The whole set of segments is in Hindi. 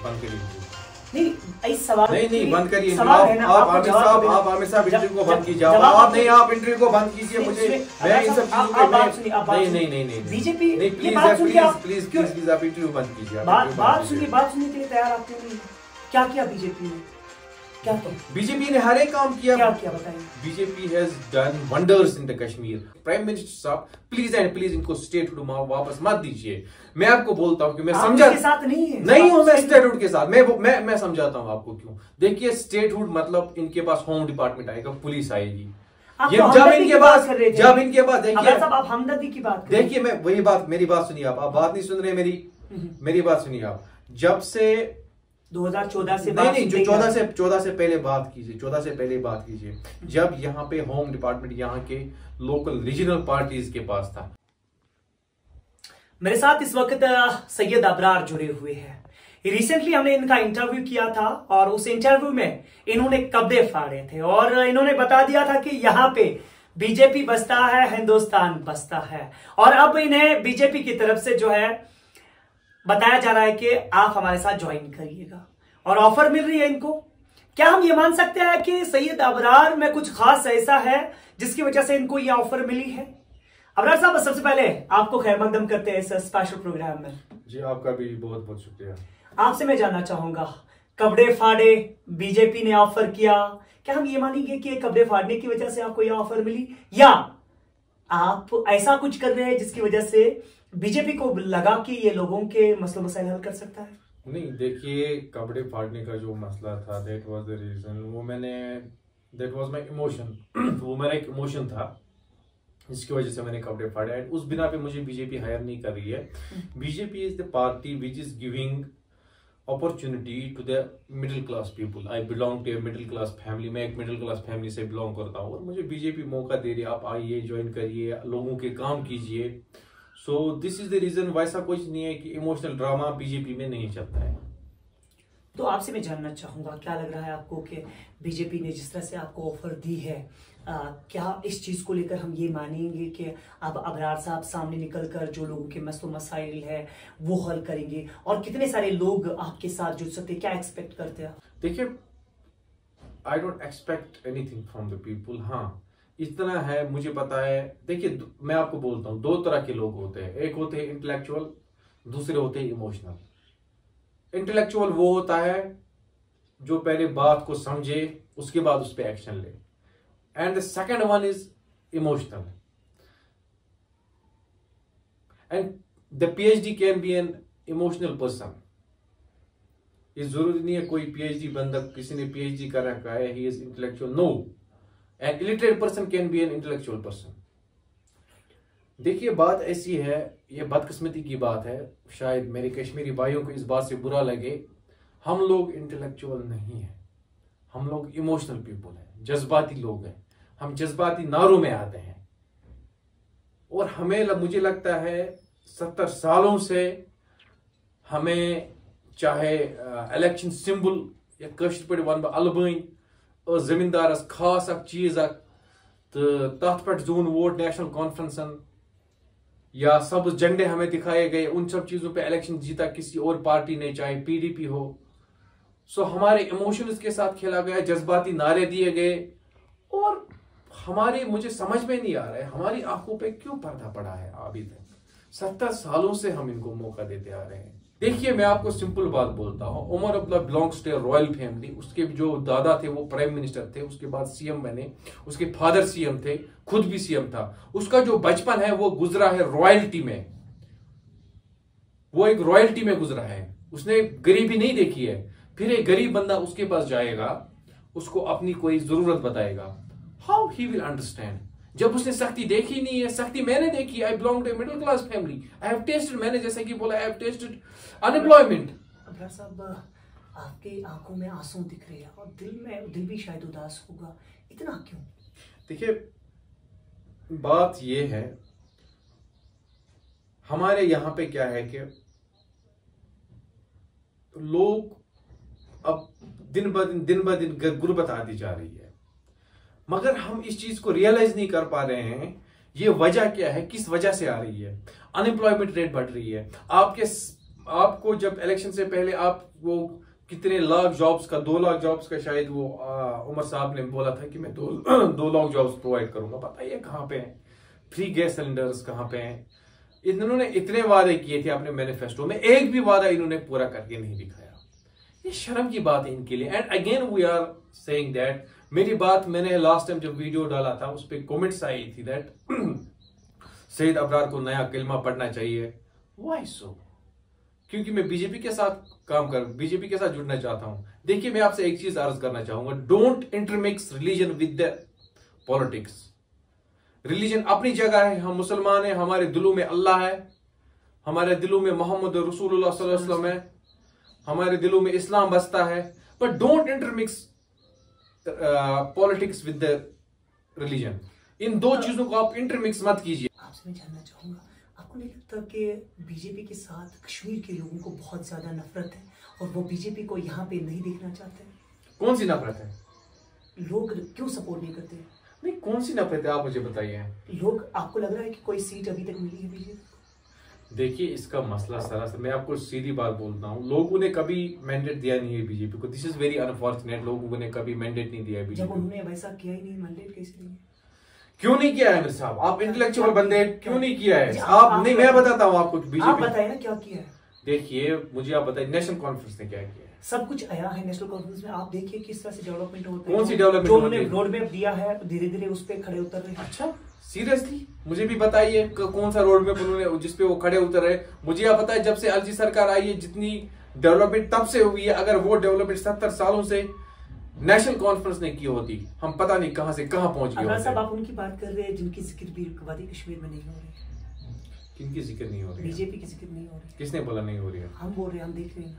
बंद करिए। नहीं इस सवाल नहीं बंद करिए। आप आमिर साहब इंटरव्यू को बंद कीजिए। आप इंटरव्यू को बंद कीजिए। मुझे मैं इन सब चीजों पे नहीं बीजेपी प्लीज आप इंटरव्यू बंद कीजिए। बात सुनने के लिए तैयार आप क्यों नहीं? क्या किया बीजेपी ने? क्या किया बीजेपी ने? हर एक काम किया। क्या किया बताइए। BJP has done wonders in the Kashmir. Prime minister साहब प्लीज एंड प्लीज इनको स्टेटहुड वापस मत दीजिए। मैं आपको बोलता हूं कि मैं समझा के साथ नहीं हूं मैं स्टेटहुड के साथ। मैं समझाता हूं आपको क्यों। देखिए स्टेटहुड मतलब इनके पास होम डिपार्टमेंट आएगा, पुलिस आएगी। जब इनके पास देखिए आप हमदर्दी की बात देखिए मैं वही बात, मेरी बात सुनिए आप बात नहीं सुन रहे मेरी बात सुनिए आप। जब से 2014 से नहीं जो 14 से पहले बात कीजिए, 14 से पहले बात कीजिए, जब यहाँ पे होम डिपार्टमेंट यहाँ के लोकल रीजनल पार्टीज के पास था। मेरे साथ इस वक्त सैयद अबरार जुड़े हुए हैं। रिसेंटली हमने इनका इंटरव्यू किया था और उस इंटरव्यू में इन्होंने कब्जे फाड़े थे और इन्होंने बता दिया था कि यहाँ पे बीजेपी बसता है, हिंदुस्तान बसता है। और अब इन्हें बीजेपी की तरफ से जो है बताया जा रहा है कि आप हमारे साथ ज्वाइन करिएगा और ऑफर मिल रही है इनको। क्या हम ये मान सकते हैं कि सैयद अबरार में कुछ खास ऐसा है जिसकी वजह से इनको ये ऑफर मिली है? अबरार साहब सबसे पहले आपको खैर मकदम करते हैं इस स्पेशल प्रोग्राम में। जी आपका भी बहुत बहुत शुक्रिया। आपसे मैं जानना चाहूंगा, कपड़े फाड़े बीजेपी ने ऑफर किया, क्या हम ये मानेंगे कि कपड़े फाड़ने की वजह से आपको ये ऑफर मिली, या आप ऐसा कुछ कर रहे हैं जिसकी वजह से बीजेपी को लगा कि ये लोगों के मसलों मसाइल हल कर सकता है? नहीं देखिए कपड़े फाड़ने का जो मसला था that was the reason, that was my emotion. वो मेरा एक इमोशन था जिसकी वजह से मैंने कपड़े फाड़े। एंड उस बिना पे मुझे बीजेपी हायर नहीं कर रही है। BJP is the party which is giving opportunity to the middle class people. I belong to a middle class family. मैं एक मिडिल क्लास फैमिली से बिलोंग करता हूँ और मुझे बीजेपी मौका दे रही है, आप आइए ज्वाइन करिए, लोगों के काम कीजिए। So this is the reason. वैसा कुछ नहीं है कि इमोशनल ड्रामा बीजेपी में नहीं चलता है। तो आपसे मैं जानना चाहूंगा, क्या लग रहा है आपको कि बीजेपी ने जिस तरह से आपको ऑफर दी है, क्या इस चीज को लेकर हम ये मानेंगे कि अब अबरार साहब सामने निकलकर जो लोगों के मसलो मसाइल है वो हल करेंगे, और कितने सारे लोग आपके साथ जुड़ सकते हैं? क्या एक्सपेक्ट करते हैं? देखिए I don't expect anything from the people. हाँ इतना है मुझे पता है। देखिए मैं आपको बोलता हूँ, दो तरह के लोग होते हैं, एक होते हैं इंटेलेक्चुअल, दूसरे होते हैं इमोशनल। इंटेलेक्चुअल वो होता है जो पहले बात को समझे उसके बाद उस पर एक्शन ले, and the second one is emotional. And the PhD can be an emotional person. ये जरूरी नहीं है कोई पीएचडी बंदा, किसी ने पीएचडी कर रखा है he is intellectual. No, an illiterate person can be an intellectual person. देखिए बात ऐसी है, ये बदकिस्मती की बात है, शायद मेरे कश्मीरी भाइयों को इस बात से बुरा लगे, हम लोग इंटेलेक्चुअल नहीं है, हम लोग इमोशनल पीपल हैं, जज्बाती लोग हैं। हम जज्बाती नारों में आते हैं और मुझे लगता है 70 सालों से हमें चाहे इलेक्शन सिंबल या कश्मीर पे वन अलबन जमींदारस खास अख चीज तो तथ पे जून वोट नेशनल कॉन्फ्रेंसन या सब झंडे हमें दिखाए गए, उन सब चीजों पे इलेक्शन जीता किसी और पार्टी ने, चाहे पीडीपी हो। सो हमारे इमोशंस के साथ खेला गया, जज्बाती नारे दिए गए और मुझे समझ में नहीं आ रहा है हमारी आंखों पे क्यों पर्दा पड़ा है अभी तक। 70 सालों से हम इनको मौका देते आ रहे हैं। देखिए मैं आपको सिंपल बात बोलता हूं, Omar Abdullah belongs to royal family. उसके जो दादा थे वो प्राइम मिनिस्टर थे, उसके बाद सीएम बने, उसके फादर सीएम थे, खुद भी सीएम था। उसका जो बचपन है वो गुजरा है रॉयल्टी में, वो एक रॉयल्टी में गुजरा है, उसने गरीबी नहीं देखी है। फिर एक गरीब बंदा उसके पास जाएगा, उसको अपनी कोई जरूरत बताएगा, हाउ ही विल अंडरस्टैंड? जब उसने सख्ती देखी नहीं है, सख्ती मैंने देखी। I belong to middle class family, I have tested, मैंने जैसे कि बोला, I have tested unemployment. Abrar साहब आपके आंखों में आंसू दिख रहे हैं और दिल भी शायद उदास होगा, इतना क्यों? देखिए बात ये है, हमारे यहां पे क्या है कि लोग अब दिन ब दिन गुर्बत आती जा रही है, मगर हम इस चीज को रियलाइज नहीं कर पा रहे हैं ये वजह क्या है, किस वजह से आ रही है। अनएम्प्लॉयमेंट रेट बढ़ रही है, आपके आपको जब इलेक्शन से पहले आप वो कितने लाख जॉब्स का 2 लाख जॉब्स का शायद वो उमर साहब ने बोला था कि मैं 2 लाख जॉब्स प्रोवाइड करूंगा, बताइए कहां पे हैं? फ्री गैस सिलेंडर्स कहां पे हैं? इन्होंने इतने वादे किए थे अपने मैनिफेस्टो में, एक भी वादा इन्होंने पूरा करके नहीं दिखाया। ये शर्म की बात है इनके लिए। And again we are saying that, मेरी बात मैंने लास्ट टाइम जब वीडियो डाला था उस पर कॉमेंट्स आई थी दैट सईद अबरार को नया कलमा पढ़ना चाहिए। Why so? क्योंकि मैं बीजेपी के साथ बीजेपी के साथ जुड़ना चाहता हूं। देखिए मैं आपसे एक चीज अर्ज करना चाहूंगा, don't intermix religion with the politics. Religion अपनी जगह है, हम मुसलमान हैं, हमारे दिलों में अल्लाह है, हमारे दिलों में मोहम्मद रसूलुल्लाह सल्लल्लाहु अलैहि वसल्लम है, हमारे दिलों में इस्लाम बसता है। But don't intermix politics with the religion. इन दो चीजों को आप इंटरमिक्स मत कीजिए। आपसे मैं जानना चाहूंगा, आपको नहीं लगता कि बीजेपी के साथ कश्मीर के लोगों को बहुत ज्यादा नफरत है और वो बीजेपी को यहाँ पे नहीं देखना चाहते? कौन सी नफरत है? लोग क्यों सपोर्ट नहीं करते? नहीं, कौन सी नफरत है आप मुझे बताइए। लोग, आपको लग रहा है कि कोई सीट अभी तक मिली है बीजेपी? देखिए इसका मसला सरासर, मैं आपको सीधी बात बोलता हूँ, लोगों ने कभी मैंडेट दिया नहीं है बीजेपी को। This is very unfortunate. लोगों ने कभी मैंडेट नहीं दिया है बीजेपी। जब उन्होंने वैसा किया ही नहीं, मैंडेट कैसे दिया? क्यों नहीं किया है मेरे साहब? आप इंटेलेक्चुअल बंदे, क्यों नहीं किया है आप? नहीं, मैं बताता हूँ आपको बीजेपी। आप बताइए ना क्या किया है। देखिए मुझे आप बताइए नेशनल कॉन्फ्रेंस ने क्या किया है। सब कुछ आया है नेशनल कॉन्फ्रेंस में, आप देखिए किस तरह से डेवलपमेंट होता है। कौन सी डेवलपमेंट? जो उन्होंने रोड मैप दिया है धीरे धीरे उस पर खड़े उतर रहे हैं। अच्छा सीरियसली? मुझे भी बताइए कौन सा रोड मैप उन्होंने जिसपे वो खड़े उतर रहे। मुझे आप बताइए जब से अलजी सरकार आई है जितनी डेवलपमेंट तब से हुई है, अगर वो डेवलपमेंट 70 सालों से नेशनल कॉन्फ्रेंस ने की होती, हम पता नहीं कहां से कहां पहुंच गए होते। साहब आप उनकी बात कर रहे हैं जिनकी जिक्र भी वादी कश्मीर में नहीं हो रही। किनकी जिक्र नहीं हो रही? बीजेपी की जिक्र नहीं हो रही। किसने बोला नहीं हो रही है? हम बोल रहे हैं, हम देख रहे हैं।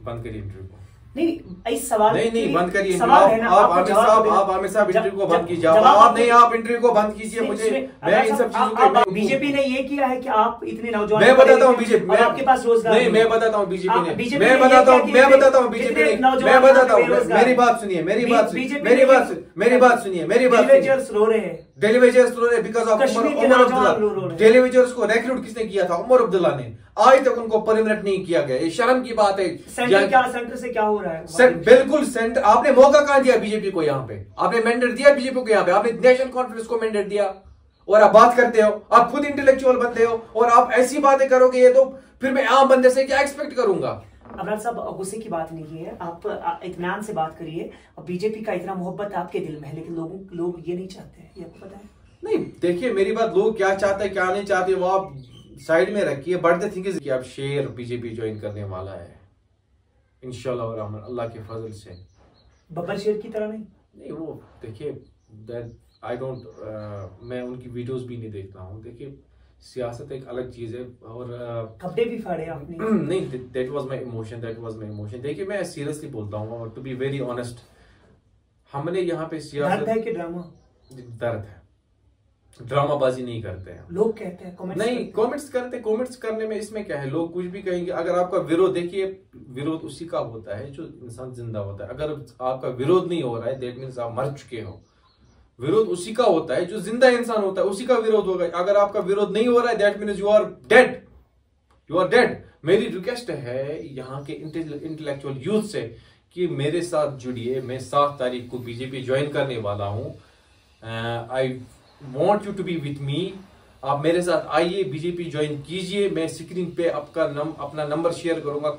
बंद करिए इंटरव्यू को। नहीं इस सवाल नहीं बंद करिए। आप आमिर साहब इंटरव्यू को बंद कीजिए। आप नहीं, आप इंटरव्यू को बंद कीजिए। मुझे मैं इन सब चीजों को, बीजेपी ने ये किया है कि आप इतने नौजवान, मैं बताता हूँ बीजेपी, आपके पास रोजगार नहीं, मैं बताता हूँ बीजेपी ने, मैं बताता हूँ बीजेपी ने, मैं बताता हूँ। मेरी बात सुनिए, मेरी बात सुनिए, मेरी बात रो रहे हैं। डेलीवेजर्स रो रहे बिकॉज ऑफ उमर अब्दुल्ला। डेलीवेजर्स को रिक्रूट किसने किया था? उमर अब्दुल्ला ने। आज तक उनको परमिनेंट नहीं किया गया। ये शर्म की बात है। सेंटर से क्या हो रहा है? बिल्कुल सेंटर। आपने मौका कहां दिया बीजेपी को? यहाँ पे आपने मैंडेट दिया बीजेपी को, यहाँ पे आपने नेशनल कॉन्फ्रेंस को मैंडेट दिया और आप बात करते हो। आप खुद इंटेलेक्चुअल बनते हो और आप ऐसी बातें करोगे, ये तो फिर मैं आम बंदे से क्या एक्सपेक्ट करूंगा? अबरार साहब गुस्से की बात नहीं है, आप इत्मीनान से बात करिए। और बीजेपी का इतना मोहब्बत आपके दिल में है, लेकिन लोग ये नहीं चाहते हैं, ये आपको पता है? नहीं, देखिए मेरी बात, लोग क्या चाहते हैं क्या नहीं चाहते वो आप साइड में रखिए। बट द थिंग इज कि अब शेर बीजेपी ज्वाइन करने वाला है इंशाल्लाह और रहमान, अल्लाह के फजल से। बब्बर शेर की तरह नहीं, वो देखिए आई डोंट, मैं उनकी वीडियोस भी नहीं देखता हूँ। देखिए सियासत एक अलग चीज है और कपड़े भी फाड़े आपने। नहीं, दैट वाज माय इमोशन। देखिए मैं सीरियसली बोलता हूँ, टू बी वेरी ऑनेस्ट, हमने यहाँ पे सियासत, दर्द है कि ड्रामा? दर्द है, ड्रामाबाजी नहीं करते हैं। लोग कहते हैं कमेंट्स करने में इसमें क्या है? लोग कुछ भी कहेंगे। अगर आपका विरोध, देखिए विरोध उसी का होता है जो इंसान जिंदा होता है। अगर आपका विरोध नहीं हो रहा है दैट मीन्स आप मर चुके हो। विरोध उसी का होता है जो जिंदा इंसान होता है, उसी का विरोध होगा। अगर आपका विरोध नहीं हो रहा है that means you are dead. मेरी रिक्वेस्ट है यहाँ के इंटेलेक्चुअल यूथ से कि मेरे साथ जुड़िए। मैं 7 तारीख को बीजेपी ज्वाइन करने वाला हूँ। I want you to be with me. आप मेरे साथ आइए, बीजेपी ज्वाइन कीजिए। मैं स्क्रीन पे अपना नंबर शेयर करूंगा,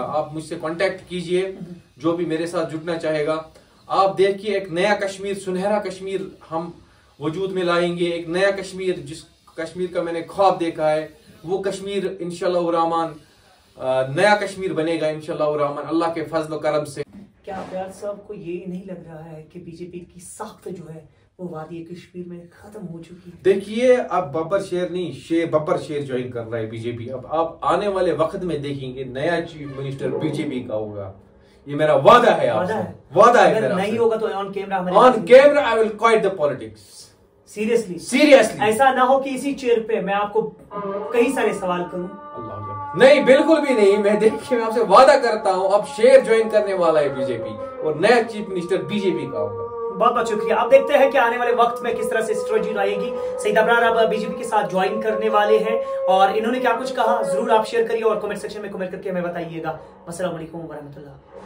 आप मुझसे कांटेक्ट कीजिए जो भी मेरे साथ जुड़ना चाहेगा। आप देखिए एक नया कश्मीर, सुनहरा कश्मीर हम वजूद में लाएंगे। एक नया कश्मीर, जिस कश्मीर का मैंने ख्वाब देखा है, वो कश्मीर इंशाल्लाह रहमान नया कश्मीर बनेगा इंशाल्लाह रहमान, अल्लाह के फजल करम से। क्या अबरार साहब को ये नहीं लग रहा है कि बीजेपी की साख्त जो है वो वादी कश्मीर में खत्म हो चुकी है? देखिए अब बब्बर शेर नहीं, बब्बर शेर ज्वाइन कर रहा है बीजेपी। अब आप आने वाले वक्त में देखेंगे नया चीफ मिनिस्टर बीजेपी का होगा। ये मेरा वादा है आपसे, वादा है मेरा। नहीं होगा तो on camera I will quit the politics. Seriously ऐसा ना हो कि इसी चेयर पे मैं आपको कई सारे सवाल करूं। नहीं, बिल्कुल भी नहीं। मैं देखिए मैं आपसे वादा करता हूं, अब शेर ज्वाइन करने वाला है बीजेपी और नया चीफ मिनिस्टर बीजेपी का होगा। बहुत बहुत शुक्रिया। आप देखते हैं कि आने वाले वक्त में किस तरह से स्ट्रेटजी रहेगी। सईद अबरार अब बीजेपी के साथ ज्वाइन करने वाले हैं और इन्होंने क्या कुछ कहा जरूर आप शेयर करिए और कमेंट सेक्शन में कमेंट करके हमें बताइएगा। अस्सलाम वालेकुम वरहमतुल्लाह।